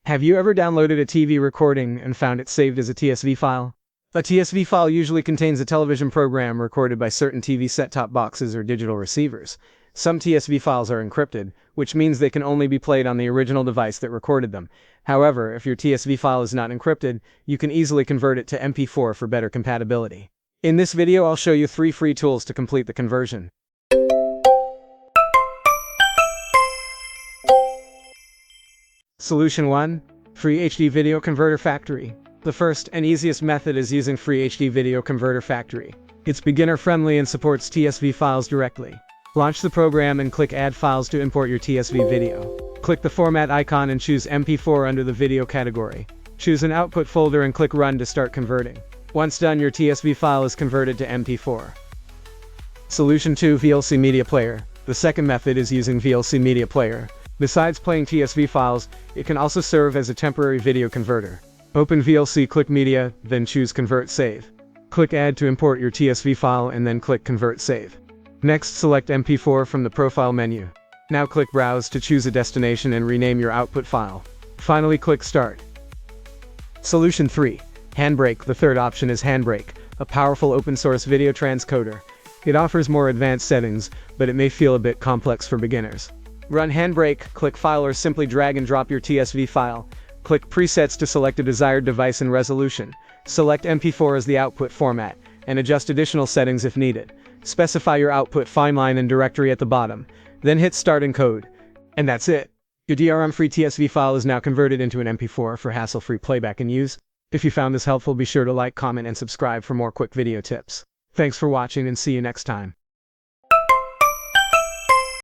Have you ever downloaded a TV recording and found it saved as a TSV file? A TSV file usually contains a television program recorded by certain TV set-top boxes or digital receivers. Some TSV files are encrypted, which means they can only be played on the original device that recorded them. However, if your TSV file is not encrypted, you can easily convert it to MP4 for better compatibility. In this video, I'll show you 3 free tools to complete the conversion. Solution 1. Free HD Video Converter Factory. The first and easiest method is using Free HD Video Converter Factory. It's beginner-friendly and supports TSV files directly. Launch the program and click Add Files to import your TSV video. Click the format icon and choose MP4 under the video category. Choose an output folder and click Run to start converting. Once done, your TSV file is converted to MP4. Solution 2. VLC Media Player. The second method is using VLC Media Player. Besides playing TSV files, it can also serve as a temporary video converter. Open VLC, click Media, then choose Convert Save. Click Add to import your TSV file and then click Convert Save. Next, select MP4 from the Profile menu. Now click Browse to choose a destination and rename your output file. Finally, click Start. Solution 3. Handbrake. The third option is Handbrake, a powerful open-source video transcoder. It offers more advanced settings, but it may feel a bit complex for beginners. Run Handbrake, click File, or simply drag and drop your TSV file. Click Presets to select a desired device and resolution. Select MP4 as the output format, and adjust additional settings if needed. Specify your output timeline and directory at the bottom. Then hit Start Encode. And that's it. Your DRM-free TSV file is now converted into an MP4 for hassle-free playback and use. If you found this helpful, be sure to like, comment, and subscribe for more quick video tips. Thanks for watching and see you next time.